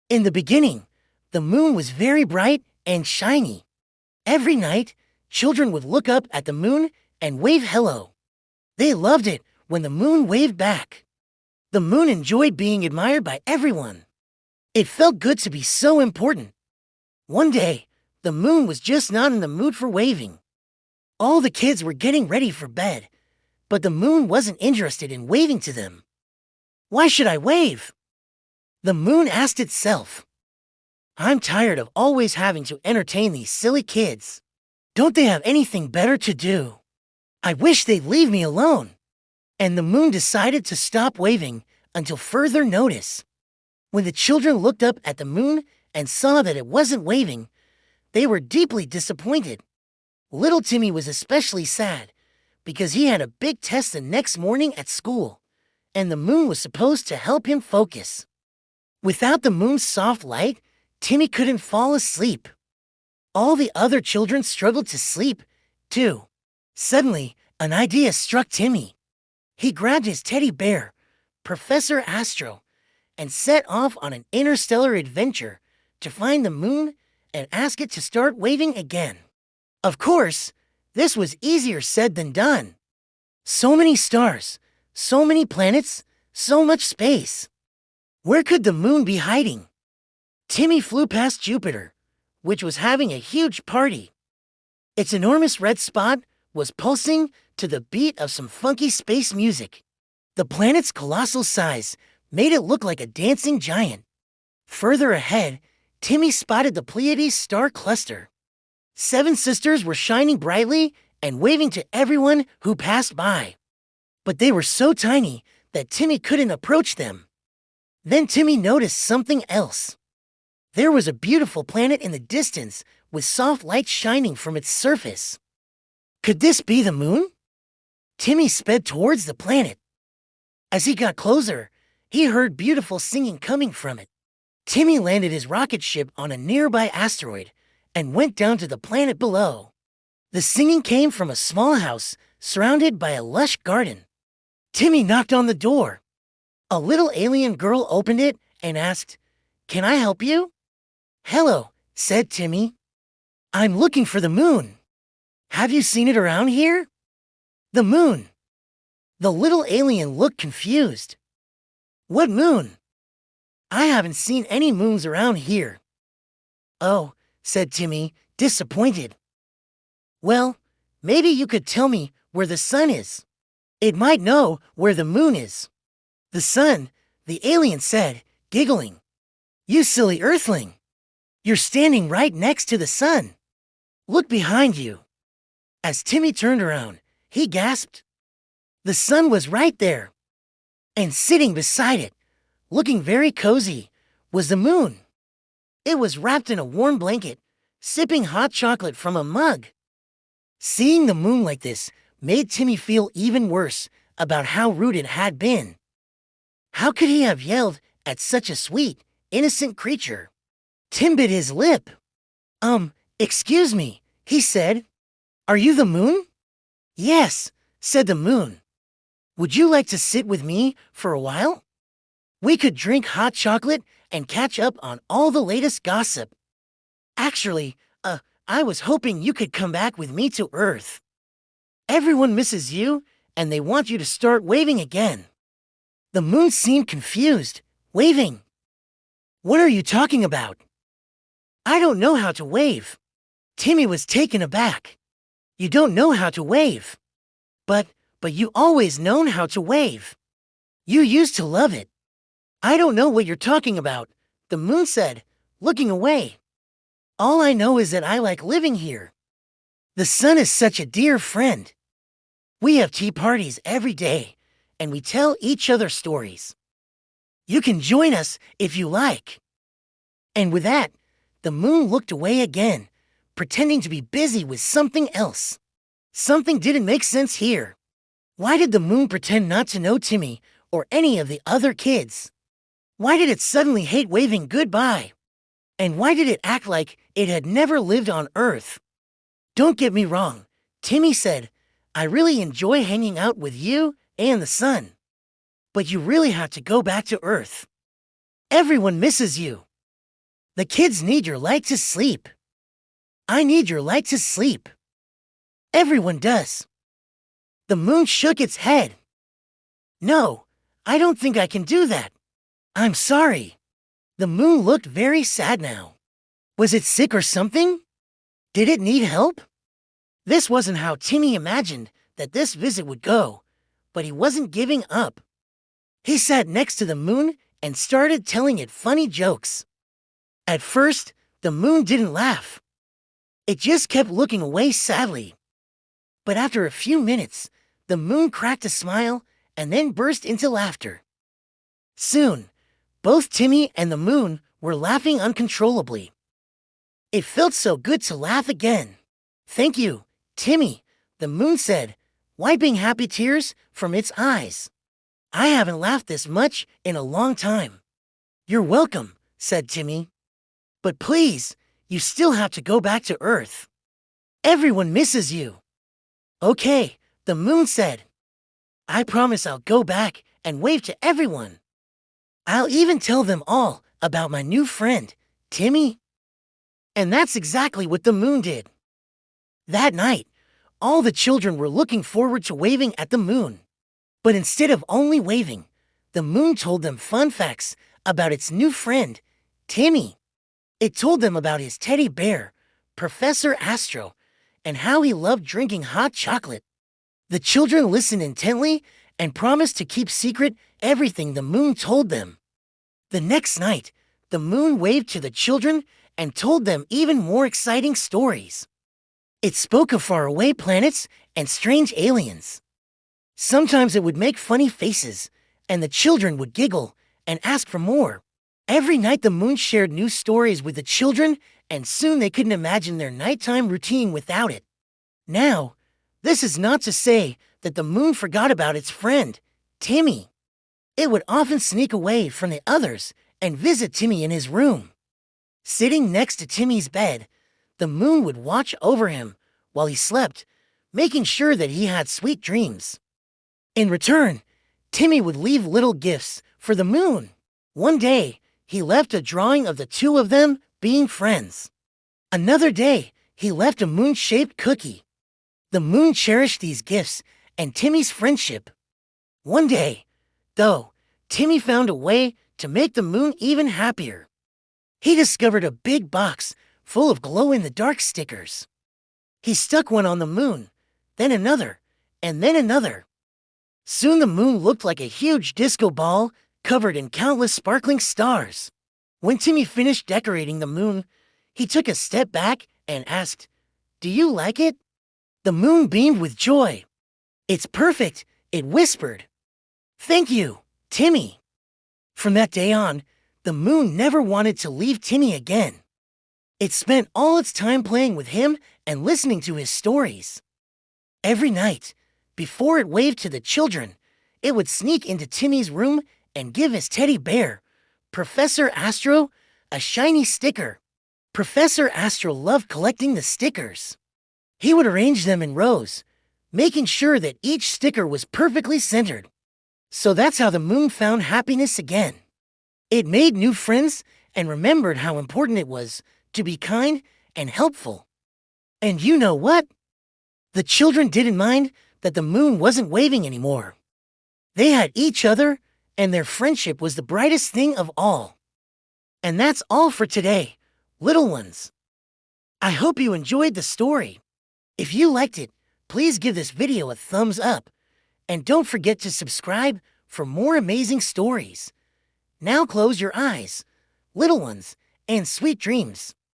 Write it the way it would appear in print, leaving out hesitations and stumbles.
In the beginning, the moon was very bright and shiny. Every night, children would look up at the moon and wave hello. They loved it when the moon waved back. The moon enjoyed being admired by everyone. It felt good to be so important. One day, the moon was just not in the mood for waving. All the kids were getting ready for bed, but the moon wasn't interested in waving to them. Why should I wave? The moon asked itself. I'm tired of always having to entertain these silly kids. Don't they have anything better to do? I wish they'd leave me alone. And the moon decided to stop waving until further notice. When the children looked up at the moon and saw that it wasn't waving, they were deeply disappointed. Little Timmy was especially sad because he had a big test the next morning at school, and the moon was supposed to help him focus. Without the moon's soft light, Timmy couldn't fall asleep. All the other children struggled to sleep, too. Suddenly, an idea struck Timmy. He grabbed his teddy bear, Professor Astro, and set off on an interstellar adventure to find the moon and ask it to start waving again. Of course, this was easier said than done. So many stars, so many planets, so much space. Where could the moon be hiding? Timmy flew past Jupiter, which was having a huge party. Its enormous red spot was pulsing to the beat of some funky space music. The planet's colossal size made it look like a dancing giant. Further ahead, Timmy spotted the Pleiades star cluster. 7 sisters were shining brightly and waving to everyone who passed by. But they were so tiny that Timmy couldn't approach them. Then Timmy noticed something else. There was a beautiful planet in the distance with soft light shining from its surface. Could this be the moon? Timmy sped towards the planet. As he got closer, he heard beautiful singing coming from it. Timmy landed his rocket ship on a nearby asteroid and went down to the planet below. The singing came from a small house surrounded by a lush garden. Timmy knocked on the door. A little alien girl opened it and asked, "Can I help you?" "Hello," said Timmy. "I'm looking for the moon. Have you seen it around here?" "The moon." The little alien looked confused. "What moon?" "I haven't seen any moons around here." "Oh," said Timmy, disappointed. "Well, maybe you could tell me where the sun is. It might know where the moon is." "The sun," the alien said, giggling. "You silly earthling. You're standing right next to the sun. Look behind you." As Timmy turned around, he gasped. The sun was right there. And sitting beside it, looking very cozy, was the moon. It was wrapped in a warm blanket, sipping hot chocolate from a mug. Seeing the moon like this made Timmy feel even worse about how rude it had been. How could he have yelled at such a sweet, innocent creature? Tim bit his lip. Excuse me," he said. "Are you the moon?" "Yes," said the moon. "Would you like to sit with me for a while? We could drink hot chocolate and catch up on all the latest gossip. Actually, I was hoping you could come back with me to Earth. Everyone misses you, and they want you to start waving again." The moon seemed confused. "Waving? What are you talking about?" "I don't know how to wave." Timmy was taken aback. "You don't know how to wave? But you always known how to wave. You used to love it." "I don't know what you're talking about," the moon said, looking away. "All I know is that I like living here. The sun is such a dear friend. We have tea parties every day, and we tell each other stories. You can join us if you like." And with that, the moon looked away again, pretending to be busy with something else. Something didn't make sense here. Why did the moon pretend not to know Timmy or any of the other kids? Why did it suddenly hate waving goodbye? And why did it act like it had never lived on Earth? Don't get me wrong, Timmy said, "I really enjoy hanging out with you and the sun. But you really have to go back to Earth. Everyone misses you." The kids need your light to sleep. I need your light to sleep. Everyone does. The moon shook its head. No, I don't think I can do that. I'm sorry. The moon looked very sad now. Was it sick or something? Did it need help? This wasn't how Timmy imagined that this visit would go, but he wasn't giving up. He sat next to the moon and started telling it funny jokes. At first, the moon didn't laugh. It just kept looking away sadly. But after a few minutes, the moon cracked a smile and then burst into laughter. Soon, both Timmy and the moon were laughing uncontrollably. It felt so good to laugh again. Thank you, Timmy, the moon said, wiping happy tears from its eyes. I haven't laughed this much in a long time. You're welcome, said Timmy. But please, you still have to go back to Earth. Everyone misses you. Okay, the moon said. I promise I'll go back and wave to everyone. I'll even tell them all about my new friend, Timmy. And that's exactly what the moon did. That night, all the children were looking forward to waving at the moon. But instead of only waving, the moon told them fun facts about its new friend, Timmy. It told them about his teddy bear, Professor Astro, and how he loved drinking hot chocolate. The children listened intently and promised to keep secret everything the moon told them. The next night, the moon waved to the children and told them even more exciting stories. It spoke of faraway planets and strange aliens. Sometimes it would make funny faces, and the children would giggle and ask for more. Every night the moon shared new stories with the children, and soon they couldn't imagine their nighttime routine without it. Now, this is not to say that the moon forgot about its friend, Timmy. It would often sneak away from the others and visit Timmy in his room. Sitting next to Timmy's bed, the moon would watch over him while he slept, making sure that he had sweet dreams. In return, Timmy would leave little gifts for the moon. One day, he left a drawing of the two of them being friends. Another day, he left a moon-shaped cookie. The moon cherished these gifts and Timmy's friendship. One day, though, Timmy found a way to make the moon even happier. He discovered a big box full of glow-in-the-dark stickers. He stuck one on the moon, then another, and then another. Soon the moon looked like a huge disco ball covered in countless sparkling stars. When Timmy finished decorating the moon, he took a step back and asked, "Do you like it?" The moon beamed with joy. "It's perfect," it whispered. "Thank you, Timmy." From that day on, the moon never wanted to leave Timmy again. It spent all its time playing with him and listening to his stories. Every night, before it waved to the children, it would sneak into Timmy's room and give his teddy bear, Professor Astro, a shiny sticker. Professor Astro loved collecting the stickers. He would arrange them in rows, making sure that each sticker was perfectly centered. So that's how the moon found happiness again. It made new friends and remembered how important it was to be kind and helpful. And you know what? The children didn't mind that the moon wasn't waving anymore. They had each other, and their friendship was the brightest thing of all. And that's all for today, little ones. I hope you enjoyed the story. If you liked it, please give this video a thumbs up. And don't forget to subscribe for more amazing stories. Now close your eyes, little ones, and sweet dreams.